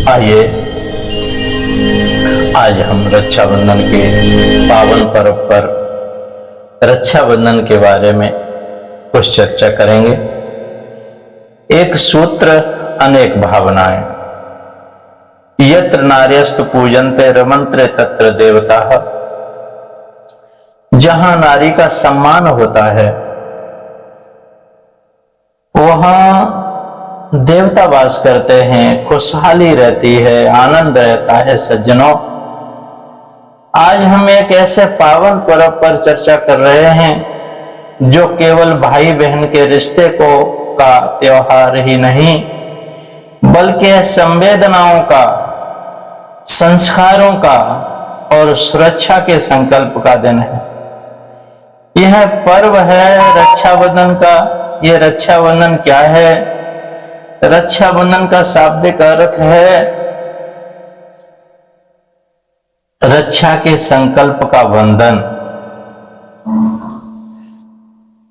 आइए आज हम रक्षाबंधन के पावन पर्व पर रक्षाबंधन के बारे में कुछ चर्चा करेंगे। एक सूत्र अनेक भावनाएं। यत्र नार्यस्तु पूजन्ते रमन्ते तत्र देवताः। जहां नारी का सम्मान होता है वहां देवता वास करते हैं, खुशहाली रहती है, आनंद रहता है। सज्जनों, आज हम एक ऐसे पावन पर्व पर चर्चा कर रहे हैं जो केवल भाई बहन के रिश्ते का त्योहार ही नहीं बल्कि संवेदनाओं का, संस्कारों का और सुरक्षा के संकल्प का दिन है। यह पर्व है रक्षाबंधन का। यह रक्षाबंधन क्या है? रक्षाबंधन का शाब्दिक अर्थ है रक्षा के संकल्प का बंधन।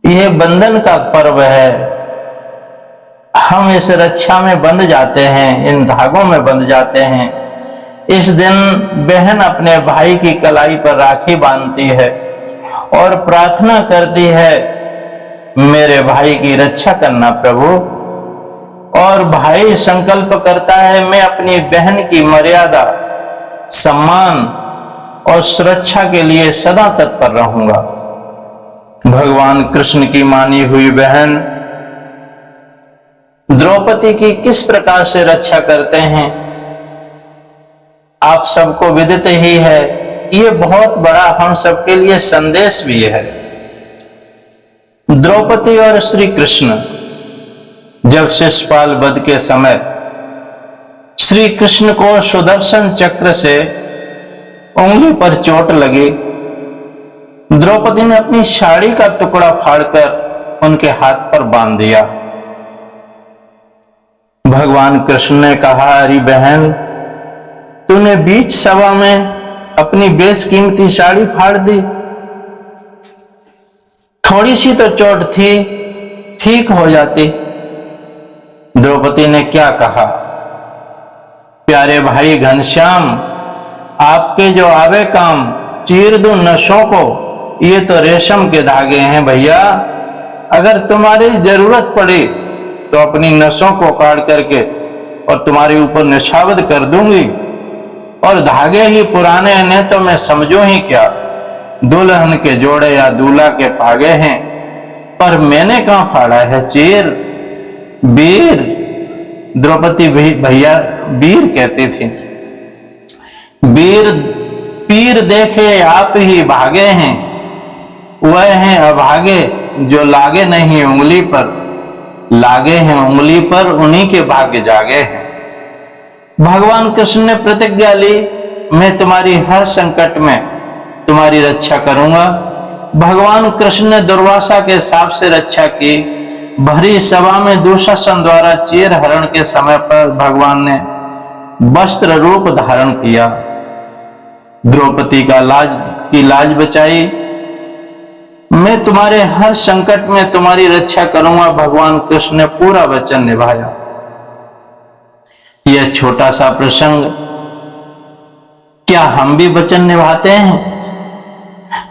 यह बंधन का पर्व है। हम इस रक्षा में बंध जाते हैं, इन धागों में बंध जाते हैं। इस दिन बहन अपने भाई की कलाई पर राखी बांधती है और प्रार्थना करती है, मेरे भाई की रक्षा करना प्रभु। और भाई संकल्प करता है, मैं अपनी बहन की मर्यादा, सम्मान और सुरक्षा के लिए सदा तत्पर रहूंगा। भगवान कृष्ण की मानी हुई बहन द्रौपदी की किस प्रकार से रक्षा करते हैं आप सबको विदित ही है। ये बहुत बड़ा हम सबके लिए संदेश भी है। द्रौपदी और श्री कृष्ण जब शिशुपाल वध के समय श्री कृष्ण को सुदर्शन चक्र से उंगली पर चोट लगी, द्रौपदी ने अपनी साड़ी का टुकड़ा फाड़कर उनके हाथ पर बांध दिया। भगवान कृष्ण ने कहा, अरे बहन, तूने बीच सभा में अपनी बेशकीमती साड़ी फाड़ दी। थोड़ी सी तो चोट थी, ठीक हो जाती। द्रौपदी ने क्या कहा, प्यारे भाई घनश्याम, आपके जो आवे काम चीर दूं नसों को, ये तो रेशम के धागे हैं भैया। अगर तुम्हारी जरूरत पड़ी तो अपनी नसों को काट करके और तुम्हारे ऊपर निछावर कर दूंगी। और धागे ही पुराने ने तो मैं समझू ही क्या, दुल्हन के जोड़े या दूल्हा के पागे हैं, पर मैंने कहां फाड़ा है चीर। वीर, द्रौपदी भैया वीर कहती थी। वीर पीर देखे आप ही भागे हैं, वह हैं अभागे जो लागे नहीं उंगली पर, लागे हैं उंगली पर उन्हीं के भाग्य जागे हैं। भगवान कृष्ण ने प्रतिज्ञा ली, मैं तुम्हारी हर संकट में तुम्हारी रक्षा करूंगा। भगवान कृष्ण ने दुर्वासा के सांप से रक्षा की। भरी सभा में दुशासन द्वारा चीर हरण के समय पर भगवान ने वस्त्र रूप धारण किया, द्रौपदी का लाज बचाई। मैं तुम्हारे हर संकट में तुम्हारी रक्षा करूंगा। भगवान कृष्ण ने पूरा वचन निभाया। यह छोटा सा प्रसंग, क्या हम भी वचन निभाते हैं?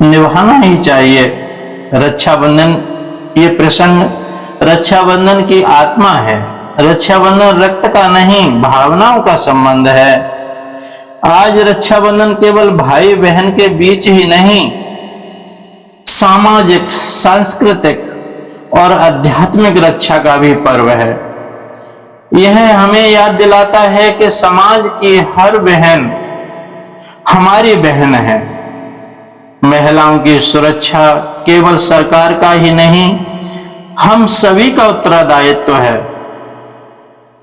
निभाना ही चाहिए। रक्षाबंधन, ये प्रसंग रक्षाबंधन की आत्मा है। रक्षाबंधन रक्त का नहीं, भावनाओं का संबंध है। आज रक्षाबंधन केवल भाई बहन के बीच ही नहीं, सामाजिक, सांस्कृतिक और आध्यात्मिक रक्षा का भी पर्व है। यह हमें याद दिलाता है कि समाज की हर बहन हमारी बहन है। महिलाओं की सुरक्षा केवल सरकार का ही नहीं, हम सभी का उत्तरदायित्व है।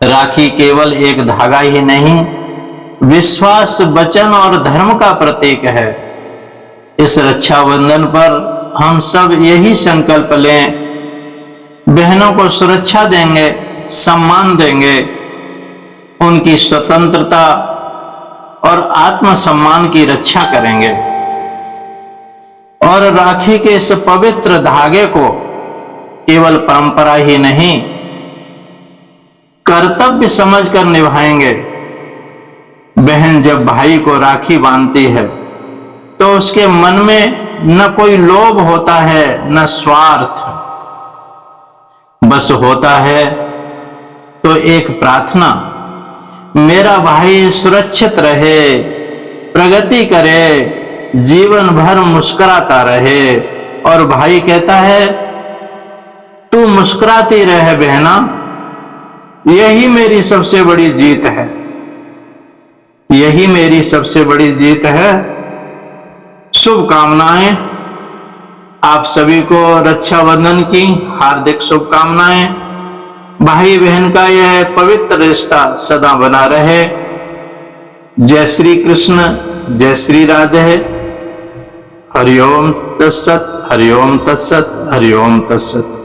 राखी केवल एक धागा ही नहीं, विश्वास, वचन और धर्म का प्रतीक है। इस रक्षाबंधन पर हम सब यही संकल्प लें, बहनों को सुरक्षा देंगे, सम्मान देंगे, उनकी स्वतंत्रता और आत्मसम्मान की रक्षा करेंगे और राखी के इस पवित्र धागे को केवल परंपरा ही नहीं, कर्तव्य समझकर निभाएंगे। बहन जब भाई को राखी बांधती है तो उसके मन में न कोई लोभ होता है न स्वार्थ, बस होता है तो एक प्रार्थना, मेरा भाई सुरक्षित रहे, प्रगति करे, जीवन भर मुस्कुराता रहे। और भाई कहता है तू मुस्कुराती रहे बहना, यही मेरी सबसे बड़ी जीत है, यही मेरी सबसे बड़ी जीत है। शुभकामनाएं आप सभी को, रक्षाबंधन की हार्दिक शुभकामनाएं। भाई बहन का यह पवित्र रिश्ता सदा बना रहे। जय श्री कृष्ण, जय श्री राधे। हरिओम तत्सत, हरिओम तत्सत, हरिओम तत्सत।